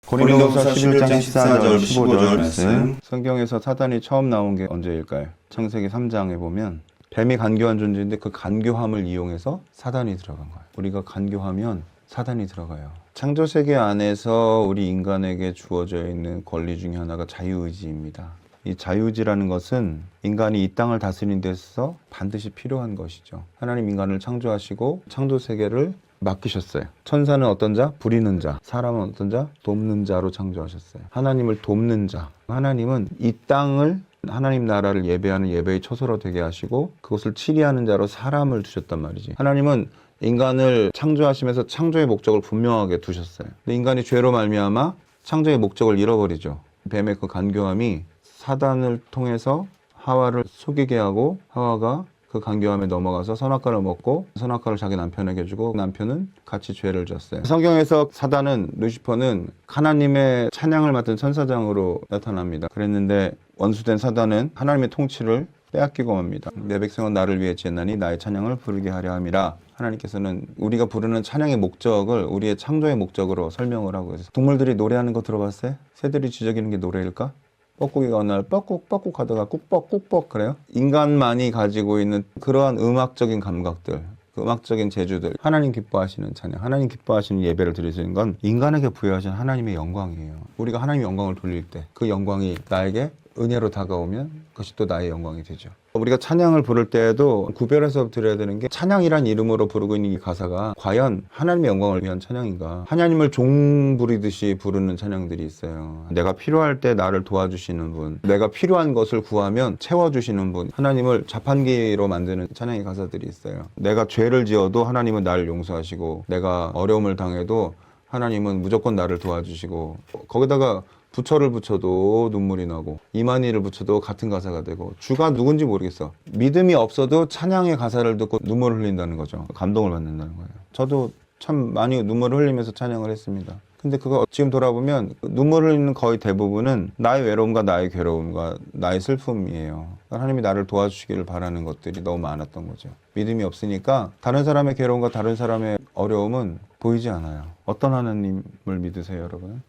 고린도후서 11장 14절 15절 말씀. 성경에서 사단이 처음 나온 게 언제일까요? 창세기 3장에 보면 뱀이 간교한 존재인데 그 간교함을 이용해서 사단이 들어간 거예요. 우리가 간교하면 사단이 들어가요. 창조세계 안에서 우리 인간에게 주어져 있는 권리 중에 하나가 자유의지입니다. 이 자유의지라는 것은 인간이 이 땅을 다스리는 데 있어서 반드시 필요한 것이죠. 하나님 인간을 창조하시고 창조세계를 맡기셨어요. 천사는 어떤 자? 부리는 자. 사람은 어떤 자? 돕는 자로 창조하셨어요. 하나님을 돕는 자. 하나님은 이 땅을 하나님 나라를 예배하는 예배의 처소로 되게 하시고 그것을 치리하는 자로 사람을 두셨단 말이지. 하나님은 인간을 창조하시면서 창조의 목적을 분명하게 두셨어요. 근데 인간이 죄로 말미암아 창조의 목적을 잃어버리죠. 뱀의 그 간교함이 사단을 통해서 하와를 속이게 하고 하와가 그 간교함에 넘어가서 선악과를 먹고 선악과를 자기 남편에게 주고 남편은 같이 죄를 졌어요. 성경에서 사단은 루시퍼는 하나님의 찬양을 맡은 천사장으로 나타납니다. 그랬는데 원수된 사단은 하나님의 통치를 빼앗기고 맙니다. 내 백성은 나를 위해 지었나니 나의 찬양을 부르게 하려 함이라. 하나님께서는 우리가 부르는 찬양의 목적을 우리의 창조의 목적으로 설명을 하고 있어요. 동물들이 노래하는 거 들어봤어요? 새들이 지저귀는 게 노래일까? 뻐꾸기가 어느 날 뻐꾹뻐꾹 하다가 꾹뻑꾹뻑 그래요? 인간만이 가지고 있는 그러한 음악적인 감각들, 그 음악적인 재주들, 하나님 기뻐하시는 찬양, 하나님 기뻐하시는 예배를 드리시는 건 인간에게 부여하신 하나님의 영광이에요. 우리가 하나님의 영광을 돌릴 때 그 영광이 나에게 은혜로 다가오면 그것이 또 나의 영광이 되죠. 우리가 찬양을 부를 때에도 구별해서 드려야 되는 게 찬양이란 이름으로 부르고 있는 이 가사가 과연 하나님의 영광을 위한 찬양인가? 하나님을 종 부리듯이 부르는 찬양들이 있어요. 내가 필요할 때 나를 도와주시는 분, 내가 필요한 것을 구하면 채워주시는 분, 하나님을 자판기로 만드는 찬양의 가사들이 있어요. 내가 죄를 지어도 하나님은 나를 용서하시고 내가 어려움을 당해도 하나님은 무조건 나를 도와주시고 거기다가 부처를 붙여도 눈물이 나고 이만희를 붙여도 같은 가사가 되고 주가 누군지 모르겠어. 믿음이 없어도 찬양의 가사를 듣고 눈물을 흘린다는 거죠. 감동을 받는다는 거예요. 저도 참 많이 눈물을 흘리면서 찬양을 했습니다. 근데 그거 지금 돌아보면 눈물을 흘리는 거의 대부분은 나의 외로움과 나의 괴로움과 나의 슬픔이에요. 하나님이 나를 도와주시기를 바라는 것들이 너무 많았던 거죠. 믿음이 없으니까 다른 사람의 괴로움과 다른 사람의 어려움은 보이지 않아요. 어떤 하나님을 믿으세요, 여러분?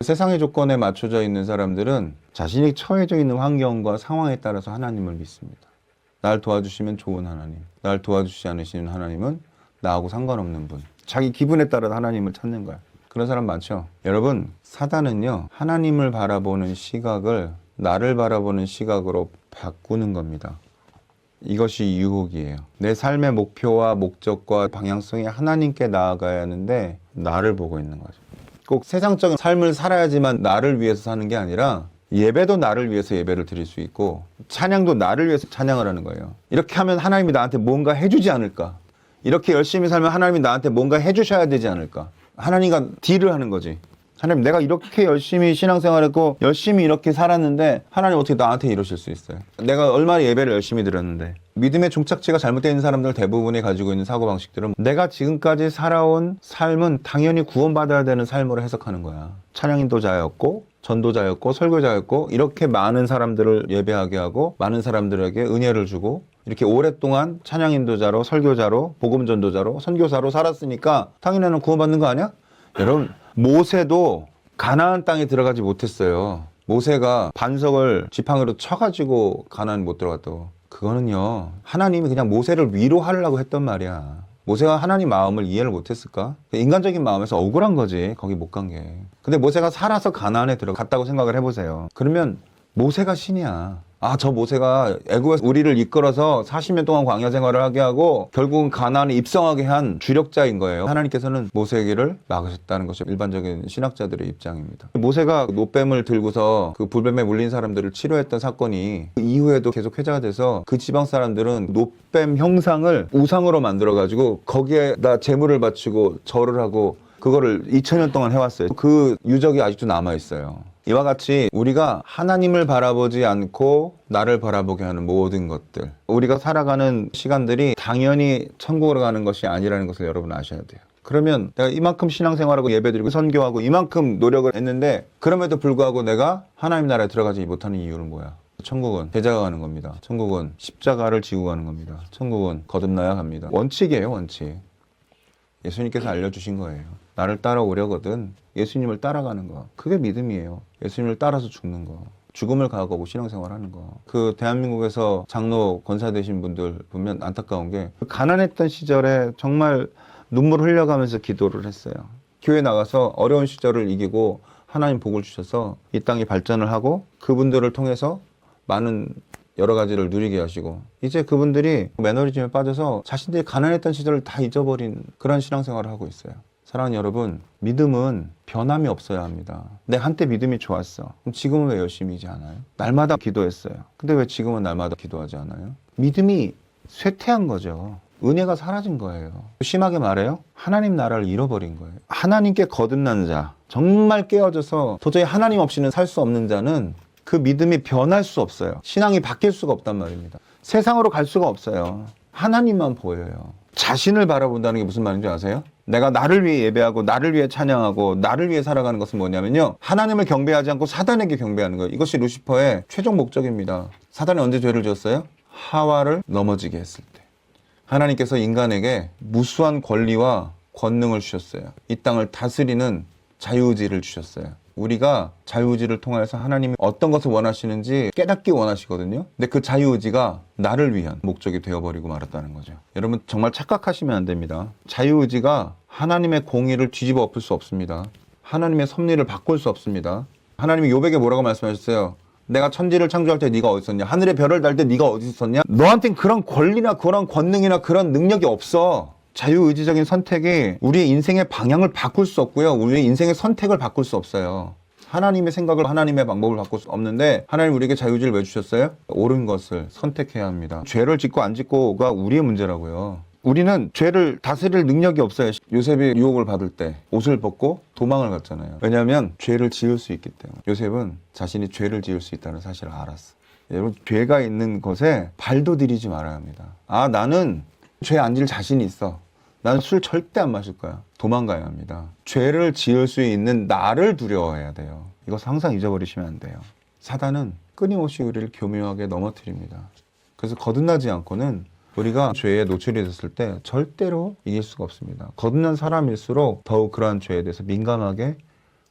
세상의 조건에 맞춰져 있는 사람들은 자신이 처해져 있는 환경과 상황에 따라서 하나님을 믿습니다. 날 도와주시면 좋은 하나님, 날 도와주시지 않으시는 하나님은 나하고 상관없는 분. 자기 기분에 따라 하나님을 찾는 거야. 그런 사람 많죠? 여러분, 사단은요, 하나님을 바라보는 시각을 나를 바라보는 시각으로 바꾸는 겁니다. 이것이 유혹이에요. 내 삶의 목표와 목적과 방향성이 하나님께 나아가야 하는데 나를 보고 있는 거죠. 꼭 세상적인 삶을 살아야지만 나를 위해서 사는 게 아니라 예배도 나를 위해서 예배를 드릴 수 있고 찬양도 나를 위해서 찬양을 하는 거예요. 이렇게 하면 하나님이 나한테 뭔가 해주지 않을까? 이렇게 열심히 살면 하나님이 나한테 뭔가 해주셔야 되지 않을까? 하나님과 딜을 하는 거지. 하나님, 내가 이렇게 열심히 신앙생활했고 열심히 이렇게 살았는데 하나님 어떻게 나한테 이러실 수 있어요? 내가 얼마나 예배를 열심히 드렸는데. 믿음의 종착지가 잘못되어 있는 사람들 대부분이 가지고 있는 사고방식들은 내가 지금까지 살아온 삶은 당연히 구원받아야 되는 삶으로 해석하는 거야. 찬양인도자였고 전도자였고 설교자였고 이렇게 많은 사람들을 예배하게 하고 많은 사람들에게 은혜를 주고 이렇게 오랫동안 찬양인도자로 설교자로 복음전도자로 선교사로 살았으니까 당연히 나는 구원받는 거 아니야? 여러분, 모세도 가나안 땅에 들어가지 못했어요. 모세가 반석을 지팡이로 쳐가지고 가나안 못 들어갔다고. 그거는요, 하나님이 그냥 모세를 위로하려고 했단 말이야. 모세가 하나님 마음을 이해를 못했을까? 인간적인 마음에서 억울한 거지, 거기 못 간 게. 근데 모세가 살아서 가나안에 들어갔다고 생각을 해보세요. 그러면 모세가 신이야. 아, 저 모세가 애굽에서 우리를 이끌어서 40년 동안 광야 생활을 하게 하고 결국은 가나안에 입성하게 한 주력자인 거예요. 하나님께서는 모세에게를 막으셨다는 것이 일반적인 신학자들의 입장입니다. 모세가 노뱀을 들고서 그 불뱀에 물린 사람들을 치료했던 사건이 그 이후에도 계속 회자가 돼서 그 지방 사람들은 노뱀 형상을 우상으로 만들어가지고 거기에다 제물을 바치고 절을 하고 그거를 2000년 동안 해왔어요. 그 유적이 아직도 남아있어요. 이와 같이 우리가 하나님을 바라보지 않고 나를 바라보게 하는 모든 것들, 우리가 살아가는 시간들이 당연히 천국으로 가는 것이 아니라는 것을 여러분 아셔야 돼요. 그러면 내가 이만큼 신앙생활하고 예배드리고 선교하고 이만큼 노력을 했는데 그럼에도 불구하고 내가 하나님 나라에 들어가지 못하는 이유는 뭐야? 천국은 제자가 가는 겁니다. 천국은 십자가를 지고 가는 겁니다. 천국은 거듭나야 갑니다. 원칙이에요, 원칙. 예수님께서 알려주신 거예요. 나를 따라오려거든 예수님을 따라가는 거. 그게 믿음이에요. 예수님을 따라서 죽는 거. 죽음을 각오하고 신앙생활하는 거. 그 대한민국에서 장로 권사 되신 분들 보면 안타까운 게 가난했던 시절에 정말 눈물 흘려가면서 기도를 했어요. 교회 나가서 어려운 시절을 이기고 하나님 복을 주셔서 이 땅이 발전을 하고 그분들을 통해서 많은 여러 가지를 누리게 하시고 이제 그분들이 매너리즘에 빠져서 자신들이 가난했던 시절을 다 잊어버린 그런 신앙생활을 하고 있어요. 사랑하는 여러분, 믿음은 변함이 없어야 합니다. 내가 한때 믿음이 좋았어. 그럼 지금은 왜 열심히 하지 않아요? 날마다 기도했어요. 근데 왜 지금은 날마다 기도하지 않아요? 믿음이 쇠퇴한 거죠. 은혜가 사라진 거예요. 심하게 말해요. 하나님 나라를 잃어버린 거예요. 하나님께 거듭난 자, 정말 깨어져서 도저히 하나님 없이는 살 수 없는 자는 그 믿음이 변할 수 없어요. 신앙이 바뀔 수가 없단 말입니다. 세상으로 갈 수가 없어요. 하나님만 보여요. 자신을 바라본다는 게 무슨 말인지 아세요? 내가 나를 위해 예배하고 나를 위해 찬양하고 나를 위해 살아가는 것은 뭐냐면요, 하나님을 경배하지 않고 사단에게 경배하는 거예요. 이것이 루시퍼의 최종 목적입니다. 사단이 언제 죄를 지었어요? 하와를 넘어지게 했을 때. 하나님께서 인간에게 무수한 권리와 권능을 주셨어요. 이 땅을 다스리는 자유의지를 주셨어요. 우리가 자유의지를 통해서 하나님이 어떤 것을 원하시는지 깨닫기 원하시거든요. 근데 그 자유의지가 나를 위한 목적이 되어버리고 말았다는 거죠. 여러분 정말 착각하시면 안 됩니다. 자유의지가 하나님의 공의를 뒤집어 엎을 수 없습니다. 하나님의 섭리를 바꿀 수 없습니다. 하나님이 욥에게 뭐라고 말씀하셨어요? 내가 천지를 창조할 때 네가 어디 있었냐? 하늘의 별을 달 때 네가 어디 있었냐? 너한텐 그런 권리나 그런 권능이나 그런 능력이 없어. 자유의지적인 선택이 우리의 인생의 방향을 바꿀 수 없고요. 우리의 인생의 선택을 바꿀 수 없어요. 하나님의 생각을, 하나님의 방법을 바꿀 수 없는데 하나님 우리에게 자유의지를 왜 주셨어요? 옳은 것을 선택해야 합니다. 죄를 짓고 안 짓고가 우리의 문제라고요. 우리는 죄를 다스릴 능력이 없어요. 요셉이 유혹을 받을 때 옷을 벗고 도망을 갔잖아요. 왜냐하면 죄를 지을 수 있기 때문에. 요셉은 자신이 죄를 지을 수 있다는 사실을 알았어. 여러분 죄가 있는 것에 발도 들이지 말아야 합니다. 아, 나는 죄 안 지을 자신이 있어. 나는 술 절대 안 마실 거야. 도망가야 합니다. 죄를 지을 수 있는 나를 두려워해야 돼요. 이것 항상 잊어버리시면 안 돼요. 사단은 끊임없이 우리를 교묘하게 넘어뜨립니다. 그래서 거듭나지 않고는 우리가 죄에 노출이 됐을 때 절대로 이길 수가 없습니다. 거듭난 사람일수록 더욱 그러한 죄에 대해서 민감하게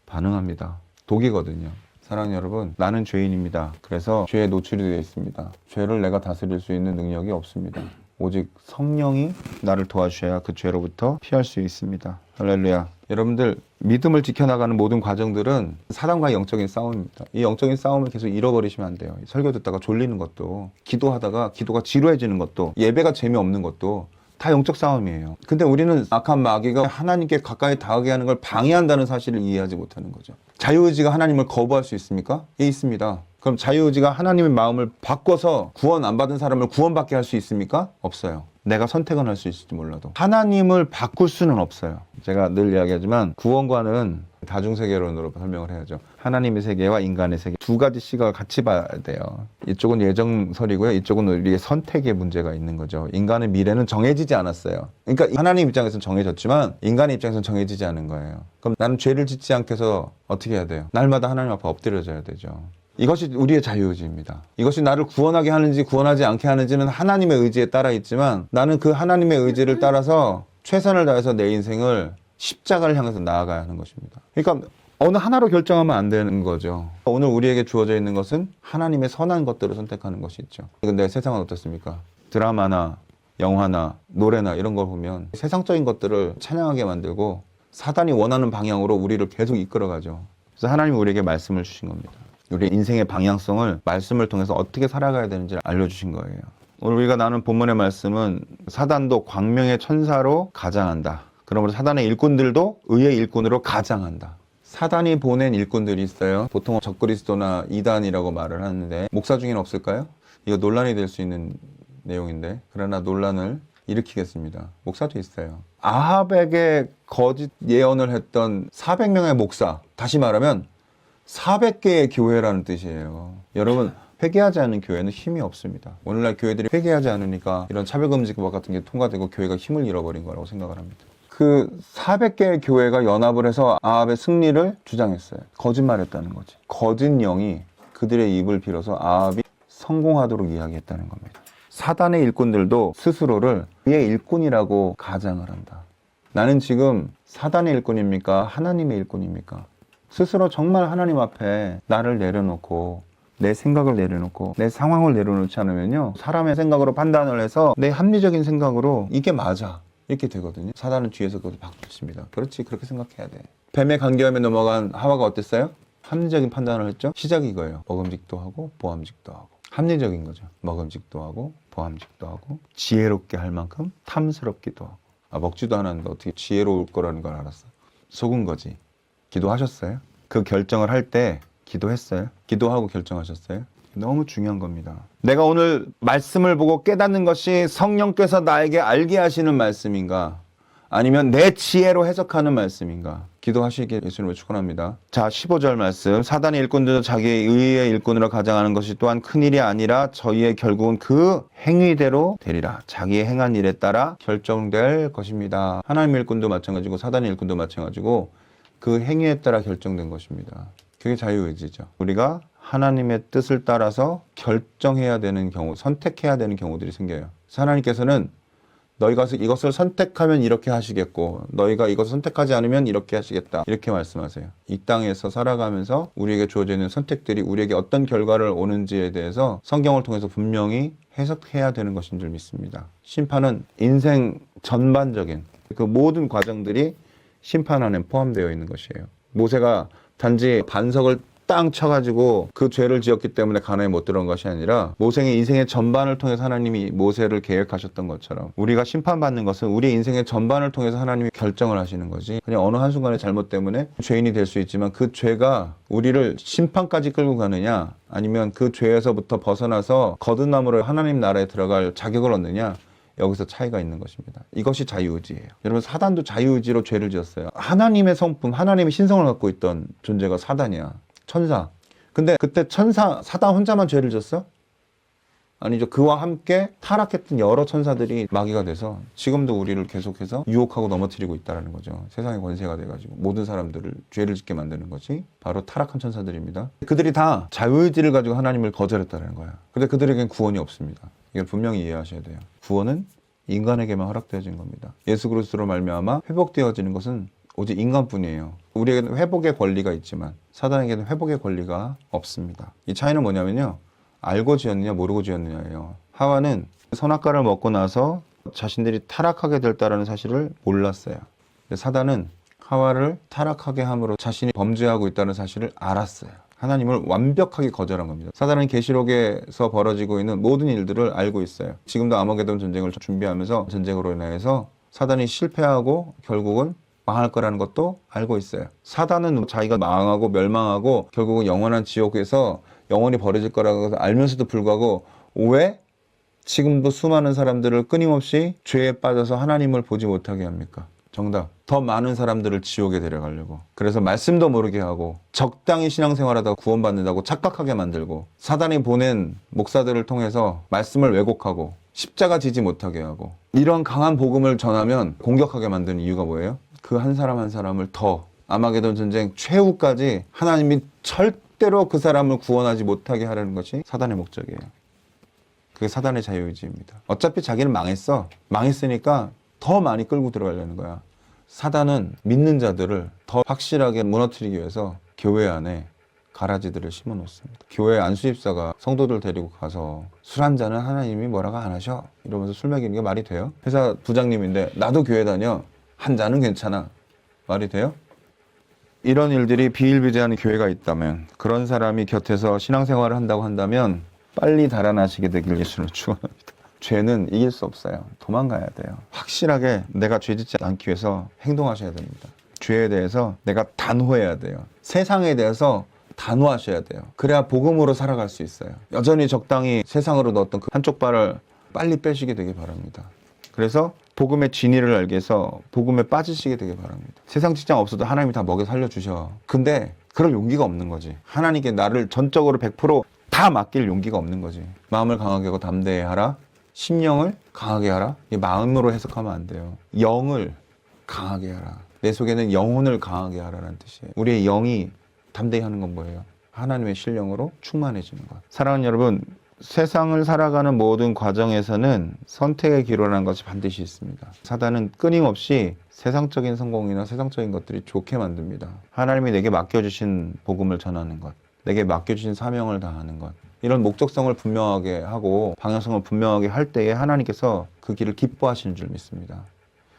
반응합니다. 독이거든요. 사랑하는 여러분, 나는 죄인입니다. 그래서 죄에 노출이 되어 있습니다. 죄를 내가 다스릴 수 있는 능력이 없습니다. 오직 성령이 나를 도와주셔야 그 죄로부터 피할 수 있습니다. 할렐루야. 여러분들 믿음을 지켜나가는 모든 과정들은 사단과의 영적인 싸움입니다. 이 영적인 싸움을 계속 잃어버리시면 안 돼요. 설교 듣다가 졸리는 것도, 기도하다가 기도가 지루해지는 것도, 예배가 재미없는 것도 다 영적 싸움이에요. 근데 우리는 악한 마귀가 하나님께 가까이 다가게 하는 걸 방해한다는 사실을 이해하지 못하는 거죠. 자유의지가 하나님을 거부할 수 있습니까? 예, 있습니다. 그럼 자유의지가 하나님의 마음을 바꿔서 구원 안 받은 사람을 구원받게 할 수 있습니까? 없어요. 내가 선택은 할 수 있을지 몰라도 하나님을 바꿀 수는 없어요. 제가 늘 이야기하지만 구원과는 다중세계론으로 설명을 해야죠. 하나님의 세계와 인간의 세계 두 가지 시각을 같이 봐야 돼요. 이쪽은 예정설이고요. 이쪽은 우리의 선택의 문제가 있는 거죠. 인간의 미래는 정해지지 않았어요. 그러니까 하나님 입장에서는 정해졌지만 인간의 입장에서는 정해지지 않은 거예요. 그럼 나는 죄를 짓지 않게 해서 어떻게 해야 돼요? 날마다 하나님 앞에 엎드려져야 되죠. 이것이 우리의 자유의지입니다. 이것이 나를 구원하게 하는지 구원하지 않게 하는지는 하나님의 의지에 따라 있지만 나는 그 하나님의 의지를 따라서 최선을 다해서 내 인생을 십자가를 향해서 나아가야 하는 것입니다. 그러니까 어느 하나로 결정하면 안 되는 거죠. 오늘 우리에게 주어져 있는 것은 하나님의 선한 것들을 선택하는 것이 있죠. 근데 세상은 어떻습니까? 드라마나 영화나 노래나 이런 걸 보면 세상적인 것들을 찬양하게 만들고 사단이 원하는 방향으로 우리를 계속 이끌어가죠. 그래서 하나님이 우리에게 말씀을 주신 겁니다. 우리 인생의 방향성을 말씀을 통해서 어떻게 살아가야 되는지를 알려주신 거예요. 오늘 우리가 나눈 본문의 말씀은 사단도 광명의 천사로 가장한다. 그러므로 사단의 일꾼들도 의의 일꾼으로 가장한다. 사단이 보낸 일꾼들이 있어요. 보통 적그리스도나 이단이라고 말을 하는데 목사 중에는 없을까요? 이거 논란이 될 수 있는 내용인데 그러나 논란을 일으키겠습니다. 목사도 있어요. 아합에게 거짓 예언을 했던 400명의 목사, 다시 말하면 400개의 교회라는 뜻이에요. 여러분 회개하지 않는 교회는 힘이 없습니다. 오늘날 교회들이 회개하지 않으니까 이런 차별금지법 같은 게 통과되고 교회가 힘을 잃어버린 거라고 생각을 합니다. 그 400개의 교회가 연합을 해서 아합의 승리를 주장했어요. 거짓말했다는 거지. 거짓 영이 그들의 입을 빌어서 아합이 성공하도록 이야기했다는 겁니다. 사단의 일꾼들도 스스로를 그의 일꾼이라고 가장을 한다. 나는 지금 사단의 일꾼입니까? 하나님의 일꾼입니까? 스스로 정말 하나님 앞에 나를 내려놓고 내 생각을 내려놓고 내 상황을 내려놓지 않으면요, 사람의 생각으로 판단을 해서 내 합리적인 생각으로 이게 맞아 이렇게 되거든요. 사단은 뒤에서 그것을 바꾸십니다. 그렇지, 그렇게 생각해야 돼. 뱀의 간교함에 넘어간 하와가 어땠어요? 합리적인 판단을 했죠. 시작이 이거예요. 먹음직도 하고 보암직도 하고. 합리적인 거죠. 먹음직도 하고 보암직도 하고 지혜롭게 할 만큼 탐스럽기도 하고. 먹지도 않았는데 어떻게 지혜로울 거라는 걸 알았어. 속은 거지. 기도하셨어요? 그 결정을 할 때 기도했어요? 기도하고 결정하셨어요? 너무 중요한 겁니다. 내가 오늘 말씀을 보고 깨닫는 것이 성령께서 나에게 알게 하시는 말씀인가? 아니면 내 지혜로 해석하는 말씀인가? 기도하시길 예수님을 축원합니다. 자, 15절 말씀. 사단의 일꾼들도 자기의 의의 일꾼으로 가장하는 것이 또한 큰일이 아니라 저희의 결국은 그 행위대로 되리라. 자기의 행한 일에 따라 결정될 것입니다. 하나님의 일꾼도 마찬가지고 사단의 일꾼도 마찬가지고 그 행위에 따라 결정된 것입니다. 그게 자유의지죠. 우리가 하나님의 뜻을 따라서 결정해야 되는 경우, 선택해야 되는 경우들이 생겨요. 하나님께서는 너희가 이것을 선택하면 이렇게 하시겠고 너희가 이것을 선택하지 않으면 이렇게 하시겠다, 이렇게 말씀하세요. 이 땅에서 살아가면서 우리에게 주어져 있는 선택들이 우리에게 어떤 결과를 오는지에 대해서 성경을 통해서 분명히 해석해야 되는 것인 줄 믿습니다. 심판은 인생 전반적인 그 모든 과정들이 심판 안에 포함되어 있는 것이에요. 모세가 단지 반석을 땅 쳐가지고 그 죄를 지었기 때문에 가나안에 못 들어온 것이 아니라 모세의 인생의 전반을 통해서 하나님이 모세를 계획하셨던 것처럼 우리가 심판받는 것은 우리 인생의 전반을 통해서 하나님이 결정을 하시는 거지, 그냥 어느 한순간의 잘못 때문에 죄인이 될 수 있지만 그 죄가 우리를 심판까지 끌고 가느냐 아니면 그 죄에서부터 벗어나서 거듭남으로 하나님 나라에 들어갈 자격을 얻느냐, 여기서 차이가 있는 것입니다. 이것이 자유의지예요. 여러분, 사단도 자유의지로 죄를 지었어요. 하나님의 성품, 하나님의 신성을 갖고 있던 존재가 사단이야. 천사. 근데 그때 천사, 사단 혼자만 죄를 졌어? 아니죠. 그와 함께 타락했던 여러 천사들이 마귀가 돼서 지금도 우리를 계속해서 유혹하고 넘어뜨리고 있다는 거죠. 세상의 권세가 돼가지고 모든 사람들을 죄를 짓게 만드는 것이 바로 타락한 천사들입니다. 그들이 다 자유의지를 가지고 하나님을 거절했다는 거야. 근데 그들에겐 구원이 없습니다. 이걸 분명히 이해하셔야 돼요. 구원은 인간에게만 허락되어진 겁니다. 예수 그리스도로 말미암아 회복되어지는 것은 오직 인간뿐이에요. 우리에게는 회복의 권리가 있지만 사단에게는 회복의 권리가 없습니다. 이 차이는 뭐냐면요, 알고 지었느냐 모르고 지었느냐예요. 하와는 선악과를 먹고 나서 자신들이 타락하게 될다라는 사실을 몰랐어요. 사단은 하와를 타락하게 함으로 자신이 범죄하고 있다는 사실을 알았어요. 하나님을 완벽하게 거절한 겁니다. 사단은 계시록에서 벌어지고 있는 모든 일들을 알고 있어요. 지금도 아마게돈 전쟁을 준비하면서 전쟁으로 인해서 사단이 실패하고 결국은 망할 거라는 것도 알고 있어요. 사단은 자기가 망하고 멸망하고 결국은 영원한 지옥에서 영원히 벌어질 거라고 알면서도 불구하고 왜 지금도 수많은 사람들을 끊임없이 죄에 빠져서 하나님을 보지 못하게 합니까? 정답. 더 많은 사람들을 지옥에 데려가려고. 그래서 말씀도 모르게 하고 적당히 신앙생활하다가 구원받는다고 착각하게 만들고 사단이 보낸 목사들을 통해서 말씀을 왜곡하고 십자가 지지 못하게 하고 이런 강한 복음을 전하면 공격하게 만드는 이유가 뭐예요? 그 한 사람 한 사람을 더 아마게돈 전쟁 최후까지 하나님이 절대로 그 사람을 구원하지 못하게 하려는 것이 사단의 목적이에요. 그게 사단의 자유의지입니다. 어차피 자기는 망했어. 망했으니까 더 많이 끌고 들어가려는 거야. 사단은 믿는 자들을 더 확실하게 무너뜨리기 위해서 교회 안에 가라지들을 심어 놓습니다. 교회 안수집사가 성도들 데리고 가서 술 한 잔은 하나님이 뭐라고 안 하셔 이러면서 술 먹이는 게 말이 돼요? 회사 부장님인데 나도 교회 다녀, 한 잔은 괜찮아, 말이 돼요? 이런 일들이 비일비재한 교회가 있다면, 그런 사람이 곁에서 신앙생활을 한다고 한다면 빨리 달아나시게 되길 예수님을 축원합니다. 죄는 이길 수 없어요. 도망가야 돼요. 확실하게 내가 죄 짓지 않기 위해서 행동하셔야 됩니다. 죄에 대해서 내가 단호해야 돼요. 세상에 대해서 단호하셔야 돼요. 그래야 복음으로 살아갈 수 있어요. 여전히 적당히 세상으로 넣었던 그 한쪽 발을 빨리 빼시게 되길 바랍니다. 그래서 복음의 진리를 알게 해서 복음에 빠지시게 되길 바랍니다. 세상 직장 없어도 하나님이 다 먹여 살려주셔. 근데 그럴 용기가 없는 거지. 하나님께 나를 전적으로 100% 다 맡길 용기가 없는 거지. 마음을 강하게 하고 담대히 하라. 심령을 강하게 하라. 이 마음으로 해석하면 안 돼요. 영을 강하게 하라. 내 속에는 영혼을 강하게 하라는 뜻이에요. 우리의 영이 담대히 하는 건 뭐예요? 하나님의 신령으로 충만해지는 것. 사랑하는 여러분, 세상을 살아가는 모든 과정에서는 선택의 기로라는 것이 반드시 있습니다. 사단은 끊임없이 세상적인 성공이나 세상적인 것들이 좋게 만듭니다. 하나님이 내게 맡겨주신 복음을 전하는 것, 내게 맡겨주신 사명을 다하는 것, 이런 목적성을 분명하게 하고 방향성을 분명하게 할 때에 하나님께서 그 길을 기뻐하시는 줄 믿습니다.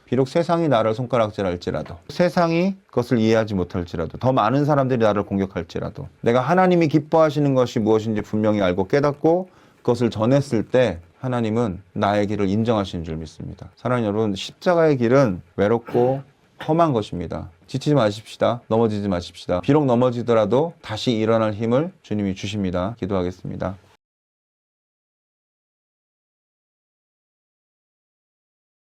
비록 세상이 나를 손가락질할지라도, 세상이 그것을 이해하지 못할지라도, 더 많은 사람들이 나를 공격할지라도, 내가 하나님이 기뻐하시는 것이 무엇인지 분명히 알고 깨닫고 그것을 전했을 때 하나님은 나의 길을 인정하시는 줄 믿습니다. 사랑하는 여러분, 십자가의 길은 외롭고 험한 것입니다. 지치지 마십시다. 넘어지지 마십시다. 비록 넘어지더라도 다시 일어날 힘을 주님이 주십니다. 기도하겠습니다.